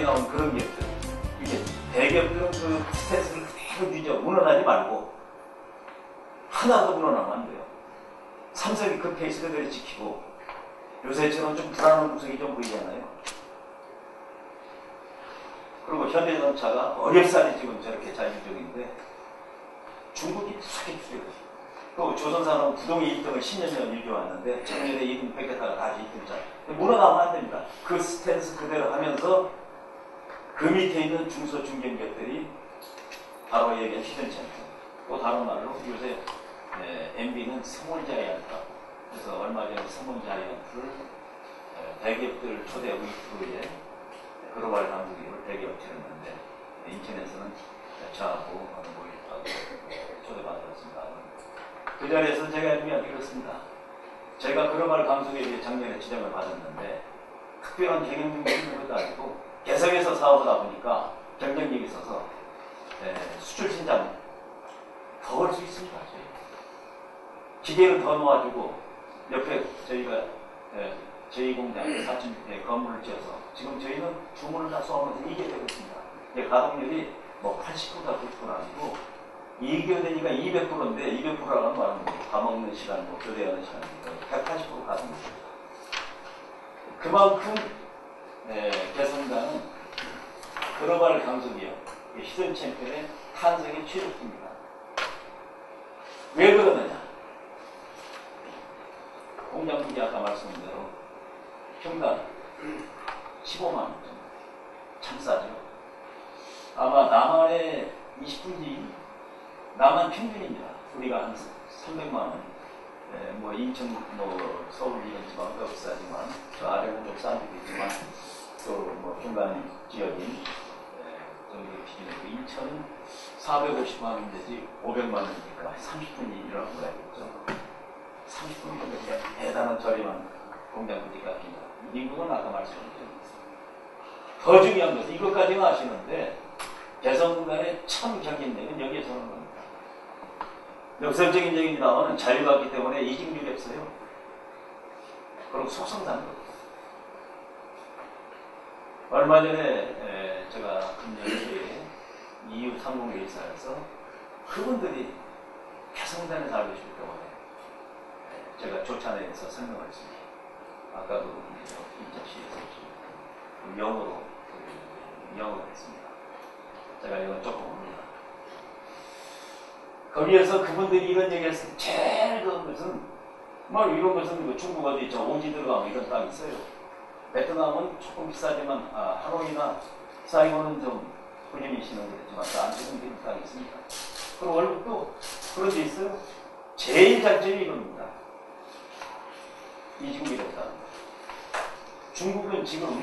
나온 그런 기업들, 이게 대기업들은 그 스탠스를 그대로 유지하고 물러나지 말고 하나도 물러나면 안 돼요. 삼성이 그 페이스 그대로 지키고 요새처럼 좀 불안한 구석이 좀 보이잖아요. 그리고 현대자동차가 어렵사리 지금 저렇게 자율적인데 중국이 무섭게 추세요. 또 조선산업 부동의 1등을 10년 전 일겨왔는데 작년에 2등 뺏겼다가 다시 2등짜. 물러나면 안 됩니다. 그 스탠스 그대로 하면서 그 밑에 있는 중소 중견기업들이 바로 얘기한 히든챔프. 또 다른 말로 요새 MB는 스몰자이언트라고. 그래서 얼마 전에 스몰자이언트를 대기업들 초대하고 이후에 글로벌 강국기업을 대기업체를 했는데 인천에서는 저하고 모임하고 초대받았습니다. 그 자리에서 제가 이야기 그렇습니다. 제가 글로벌 강국에 대해 작년에 지정을 받았는데 특별한 경영력이 있는 것도 아니고 개성에서 사업을 하다 보니까 경쟁력이 있어서 수출 신장 더 올 수 있습니다. 저희. 기계를 더 놓아주고 옆에 저희가 제2공장 4,600개 건물을 지어서 지금 저희는 주문을 다 쏘면서 이게 되고 있습니다. 가동률이 뭐 80%가 90% 아니고 2개월 되니까 200%인데 200%라는 말은 밥 먹는 시간, 뭐 교대하는 시간이니까 180% 가동률입니다. 그만큼 개성단은 글로벌 강소기업 히든 챔피언의 탄생의 최적입니다. 왜 그러느냐? 공장 부지 아까 말씀드린 대로 평당 15만 원 정도. 참 싸죠. 아마 남한의 20분지 남한 평균입니다. 우리가 한 300만 원. 뭐 인천, 뭐 서울 이런 지방은 더 비싸지만 저 아래는 좀 싼 데도 있지만 또 뭐 중간 지역인 저기 비교해서 인천은 450만 원 되지 500만 원이니까 30분이 일어나는 거야겠죠. 30분이면 대단한 저렴한 공장 부지가 아닙니다. 미국은 아까 말씀드렸죠. 더 중요한 것은 이것까지는 아시는데 개성공단의 참 경쟁력은 여기에서 오는 겁니다. 역설적인 얘기입니다만 자유가 있기 때문에 이직률이 없어요. 그리고 속성사는 거. 얼마 전에 제가 금년에 EU 상공회의사에서 그분들이 개성공단에 살고 싶기 때문에 제가 조찬회에서 설명을 했습니다. 아까도 인터시에서 영어로 했습니다. 제가 이건 조금 봅니다. 거기에서 그분들이 이런 얘기를 했을 때 제일 좋은 것은 뭐 이런 것은 뭐 중국 어디 저 오지 들어가면 이런 땅이 있어요. 베트남은 조금 비싸지만 하노이나 사이곤은 좀 꾸준히 시는 그랬지만 안쪽은 땅이 있습니다. 그리고 월급도 그런 데 있어요. 제일 장점이 이겁니다. 이중이랬다. 중국은 지금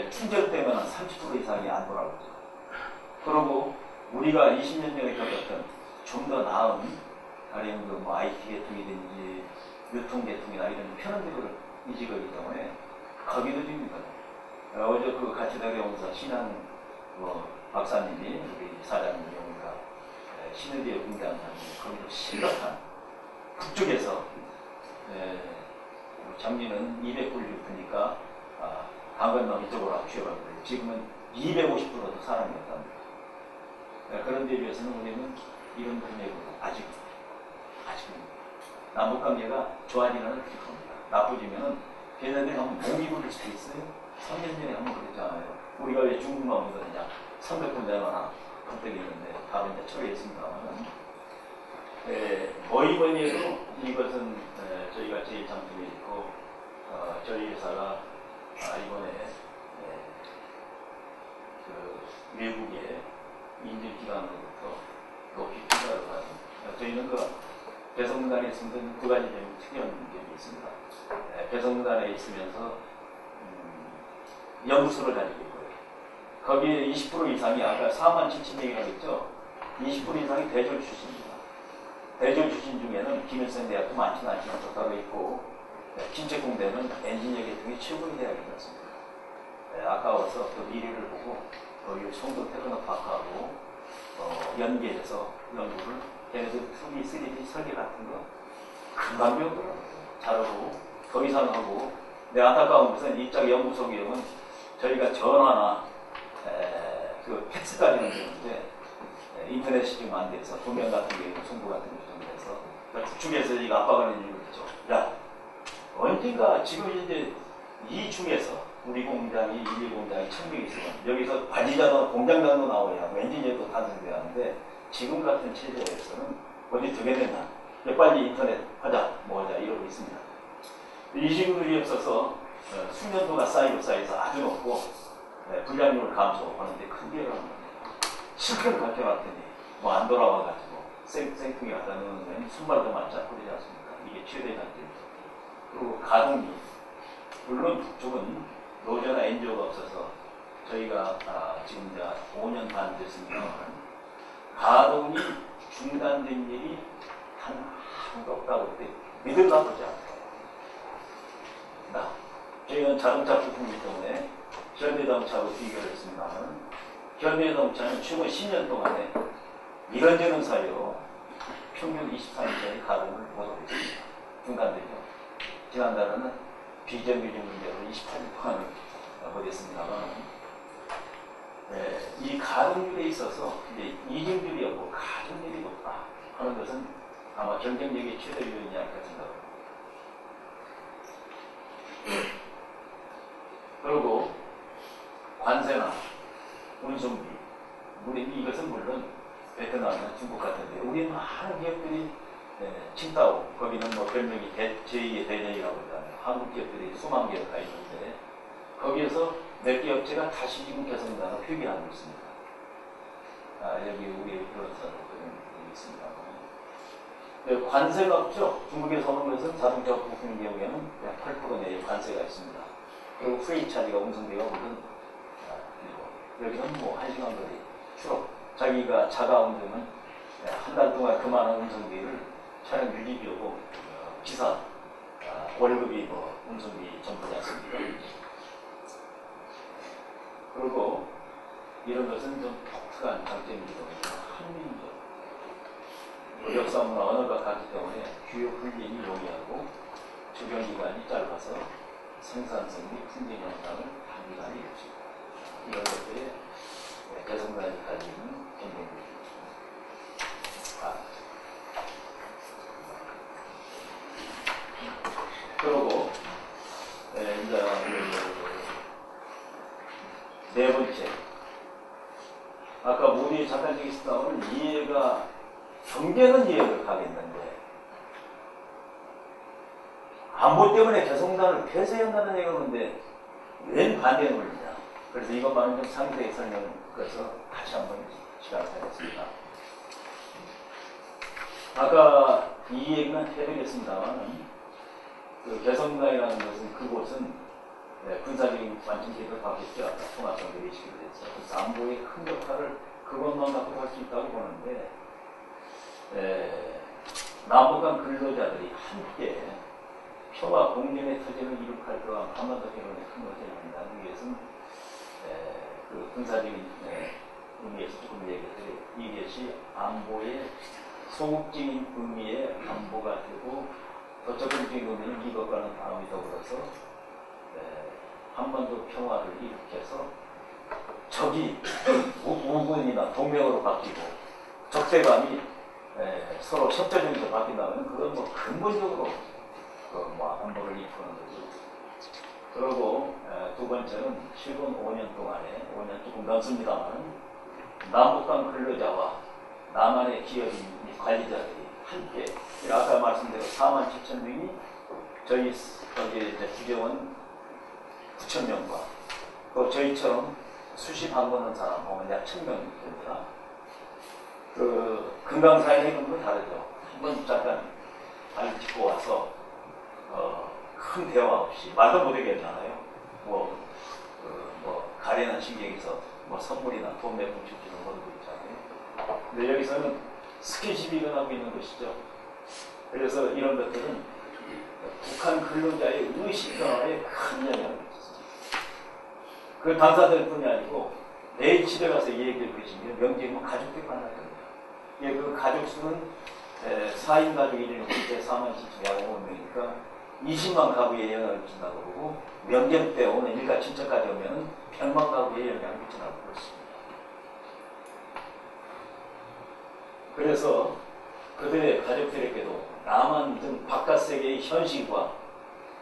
충전 때문에 30% 이상이 안 돌아오죠. 그리고 우리가 20년 전에 겪었던 좀 더 나은 가령 뭐 IT 계통이든지 유통 계통이나 이런 편한대로를 이직하기 때문에 거기도 줍니다. 어제 그 같이 다녀오면서 신한 박사님이 우리 사장님 경우가 신의대에 공개한 사람이 거기도 심각한 북쪽에서 작년은 200불 주니까 강건너 이쪽으로 취업하거든요. 지금은 250%도 사람이 없답니다. 그런 데 비해서는 우리는 이런 분야보다 아직은 남북관계가 좋아지는 겁니다. 나쁘지면은 걔네들이 한번 독립을 할 수도 있어요. 3년 전에 한번 그랬잖아요. 우리가 왜 중국만 보느냐. 300군데 하나 컴택이 있는데 다른 데 처리했습니다만은 뭐니 해도 이것은 저희가 제일 장점이 있고 저희 회사가 이번에 그 외국의 인증기관으로부터 높이 평가를 받습니다. 저희는 그 개성공단에 있으면 두 가지 좀 특이한 점이 있습니다. 개성공단에 있으면서 연구소를 가지고 있고요. 거기에 20% 이상이 아까 47,000명이라고 했죠. 20% 이상이 대졸 출신입니다. 대졸 출신 중에는 김일성 대학도 많지는 않지만 적다고 있고 김책공대는 엔지니어 계통의 최고의 대학이 되었습니다. 아까워서 그 미래를 보고 여기 송도 테크노파크하고 연계해서 연구를 걔네들 2D, 3D 설계 같은 거 금방 배우더라고요. 잘하고 더 이상 하고 내 안타까운 것은 이쪽 연구소 기업은 저희가 전화나 그 팩스까지는 되는데 인터넷이 지금 안 돼서 도면 같은 게 송부 같은 게 좀 돼서 북측에서 이 압박하는 이유가 있죠. 야, 언젠가 지금 이제 이 중에서 우리 공장이 1, 2 공장이 1000명이 있으면 여기서 관리자도 공장장도 나오야 엔지니어도 탄생돼야 하는데 지금 같은 체제에서는 어디 되겠느냐. 빨리 인터넷 하자, 뭐 하자 이러고 있습니다. 이 식물이 없어서 수년도가 쌓여서 아주 높고 불량률을 감소하는데 큰 개를 합니다. 실컷 밝혀놨더니 뭐 안 돌아와가지고 생뚱이 갖다 놓으면 순발도 맞지 않고 그러지 않습니까? 이게 최대 단점이죠. 그리고 가동이 물론 북쪽은 노조나 NGO가 없어서 저희가 지금 이제 5년 반 됐습니다만 가동이 중단된 일이 단 하나도 없다고 그때 믿을까 보지 않아요. 저희는 자동차 부품이기 때문에 현대자동차하고 비교를 했습니다만 현대자동차는 최근 10년 동안에 이런저런 사유로 평균 23일짜리 가동을 보도했습니다. 중단되죠. 지난달에는 비정규직 문제로 28일 동안을 보냈습니다만 이 가동률에 있어서 이제 이중률이 없고 가동률이 높다 하는 것은 아마 경쟁력의 최대 요인이 아닐까 생각합니다. 그리고 관세나 운송비, 우리 이것은 물론 베트남이나 중국 같은데 우리 많은 기업들이 칭따오, 거기는 뭐 별명이 제2의 대전이라고 그러잖아요. 한국 기업들이 수만 개가 가 있는데 거기에서 몇 개 업체가 다시 지금 개성단을 회귀하고 있습니다. 여기 우리 그런 사람들이 있습니다. 관세가 없죠. 중국에서 오는 것은 자동차 부품 경우에는 8% 내의 관세가 있습니다. 그리고 프레이 차지가 운송비가 오른 여기는 뭐 1시간 거리 추록 자기가 자가 운전은 한 달 동안 그만한 운송비를 차량 유지비하고 기사 월급이 뭐 운송비 전부지 않습니까? 그리고 이런 것은 좀 독특한 장점이기도 합니다. 한민족 역사문화 언어가 같기 때문에 교육 훈련이 용이하고 적용기간이 짧아서 생산성 및 품질 향상을 단기간에 이루어집니다. 이런 것들에 개성단이 가지는 경쟁력입니다. 그리고 이제 네 번째, 아까 모두의 잠깐 얘기했던 이해가 경계는 이해를 가겠는데 안보 때문에 개성단을 폐쇄한다는 얘기가 오는데 웬 반대 논리냐. 그래서 이것만은 좀 상세히 설명을 해서 다시 한번 시간을 가졌습니다. 아까 이 얘기는 해드렸습니다만 그 개성단이라는 것은 그곳은 군사적인 완충기를 받겠죠. 아까 통합성들이 시키게 됐죠. 그래서 안보의 큰 역할을 그것만 갖고 할 수 있다고 보는데 남북한 근로자들이 함께 평화 공존의 터전을 이룩할 그러한 한반도 개론의 큰 것을 한다는 위해서는 그 군사적인 의미에서 조금 얘기했어요. 이것이 안보의 소극적인 의미의 안보가 되고 더 적극적인 의미는 이것과는 다음이 더불어서 한반도 평화를 일으켜서 적이 우군이나 동맹으로 바뀌고 적대감이 서로 협조적으로 바뀐다면 그건 뭐 근본적으로 뭐 안보를 이끄는 거죠. 그리고 두 번째는 최근 5년 동안에 5년 조금 넘습니다만 남북한 근로자와 남한의 기업인 관리자들이 함께 아까 말씀대로 47,000명이 저희 거기에 이제 구경원 9,000명과 또 저희처럼 수시 방문한 사람 보면 약 1,000명 됩니다. 그 금강산에 있는 건 다르죠. 한번 잠깐 발 짚고 와서 큰 대화 없이 말도 못하게 했잖아요. 뭐 가련한 신경에서 뭐 선물이나 돈 몇 푼 주는 것도 있잖아요. 근데 여기서는 스킨십이 일어나고 있는 것이죠. 그래서 이런 것들은 북한 근로자의 의식 변화에 큰 영향을 미쳤습니다. 그 당사자뿐이 아니고 내일 집에 가서 얘기를 해주시면 명제는 가족들 만날 겁니다. 그 가족 수는 4인 가족이 되는 게 47,000명이니까 20만 가구에 영향을 미친다고 그러고 명절 때 오는 일가 친척까지 오면 100만 가구에 영향을 미친다고 그렇습니다. 그래서 그들의 가족들에게도 남한 등 바깥 세계의 현실과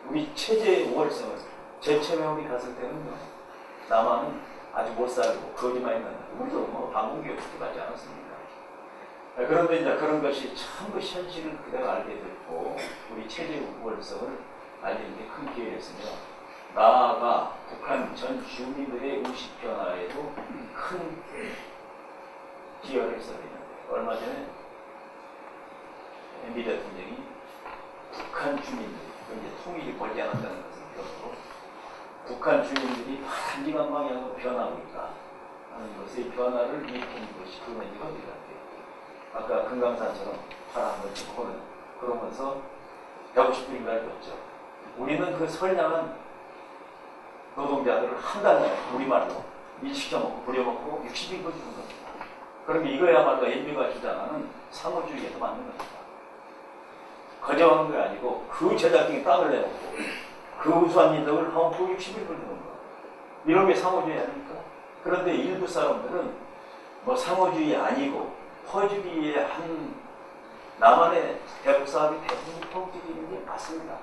우리 체제의 우월성을 제처음에 우리 갔을 때는요, 남한은 아주 못 살고 거짓말이 난다. 우리도 뭐 방공기업 그렇게까지 않았습니다. 그런데 이제 그런 것이 전부 현실을 그대로 알게 됐고 우리 체제의 우월성을 알리는 게 큰 기회였으며 나아가 북한 전 주민들의 의식 변화에도 큰 기여를 했어야 되는데 얼마 전에 MB 대통령이 북한 주민들, 이제 통일이 멀지 않았다는 것을 기억으로 북한 주민들이 단기간 방향으로 변하고 있다 하는 것의 변화를 일으킨 것이 그 문제가 어디 같아요. 아까 금강산처럼 파란 걸 찍고는 그러면서 150불인가를 줬죠. 우리는 그 선량한 노동자들을 한 달에 우리말로 일시켜먹고 부려먹고 60인걸 주는 겁니다. 그러면 이거야말로 MB가 주장하는 상호주의에서 맞는 겁니다. 거저하는 게 아니고 그 제작진이 땀을 내놓고 그 우수한 인덕을 하고 60인걸 주는 거. 이런 게 상호주의 아닙니까? 그런데 일부 사람들은 뭐 상호주의 아니고 퍼주기의 한 남한의 대북 사업이 대부분 퍼주기인 게 맞습니다.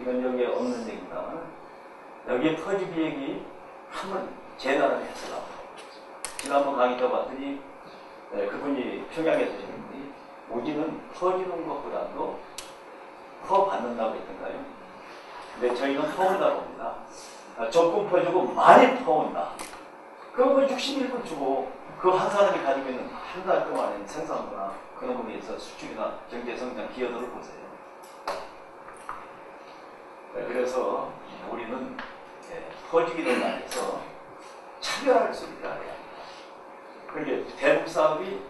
이건 여기에 없는 얘기입니다만 여기에 퍼주기 얘기 한번 재단을 했어요. 지난번 강의 때 봤더니 그분이 평양에서 하신 분이 우리는 퍼주는 것보다도 퍼받는다고 했던가요? 근데 저희는 퍼온다고 봅니다. 조금 퍼주고 많이 퍼온다. 그럼 61불 주고 그 한 사람이 가지고 있는 한 달 동안의 생산거나 그런 부분에 있어 수출이나 경제성장 기여도를 보세요. 그래서 우리는 퍼주기를 말해서 차별할 수 있다. 그게 대북 사업이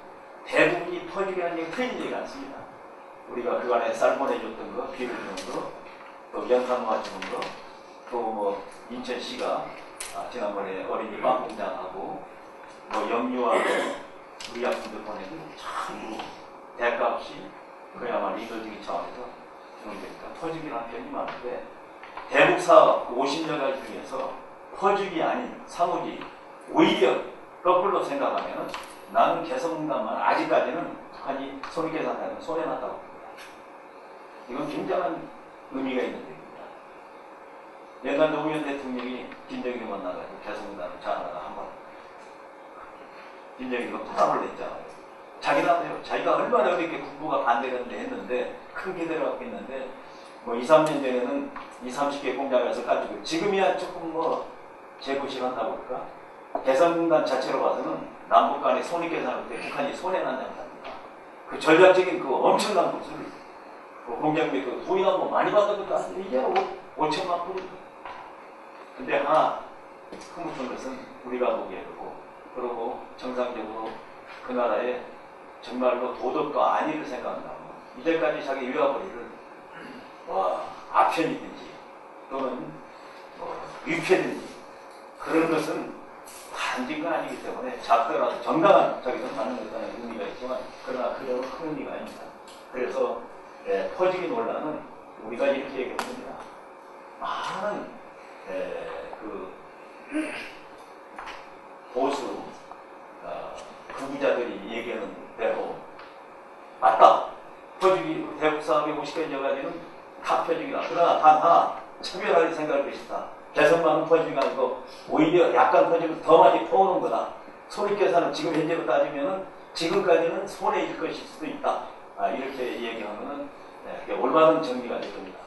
대부분이 퍼주기라는 얘기가 틀린 얘기가 않습니다. 우리가 그간에 쌀 보내줬던 거, 비를 주는 거, 또 연탄화 주는 거, 또 뭐 인천시가 지난번에 어린이 빵 공장하고 뭐 염료와 의약품들 보내고 참 대가 없이 그야말로 이도적인 차원에서 주는 거니까 퍼주기라는 표현이 많은데 대북 사업 50여 가지 중에서 퍼주기 아닌 상호주의 오히려 거꾸로 생각하면 나는 개성공단만 아직까지는 북한이 손익계산하면 손해났다고 봅니다. 이건 굉장한 의미가 있는 얘기입니다. 옛날 노무현 대통령이 김정일을 만나가지고 개성공단을 자하다가 한번 김정일이가 부담을 냈잖아요. 자기가 얼마나 그렇게 국부가 반대를 했는데 큰 기대를 갖고 있는데 뭐 2, 3년 전에는 20, 30개 공장에서 가지고 지금이야 조금 뭐 재구실한다고 할까? 개성공단 자체로 봐서는 남북 간의 손익계산할 때 북한이 손해난다고 합니다. 그 전략적인 그 엄청난 것을 그 공장비 그 부인한 뭐 많이 받은 것도 아닌데 이게 5천만 불. 근데 하나 흐뭇한 것은 우리가 보기에도 그러고 정상적으로 그 나라에 정말로 도덕과 안위를 생각한다면 이제까지 자기 유아버리를 아편이든지 또는 위편이든지 그런 것은 단지가 아니기 때문에 작더라도 정당한 자기는 받는 것에 의미가 있지만 그러나 그런 큰 의미가 아닙니다. 그래서 퍼지기 논란은 우리가 이렇게 얘기합니다. 많은 그 보수 극우자들이 얘기하는 대로 맞다. 퍼주기 대북 사업이 50개여가지는 다 퍼주기다. 그러나 단 하나 차별할 생각할 것이다. 개성만은 퍼주기가 아니고 오히려 약간 퍼주면 더 많이 퍼오는 거다. 손익계산은 지금 현재로 따지면은 지금까지는 손해일 것일 수도 있다. 이렇게 얘기하면은 올바른 정리가 될 겁니다.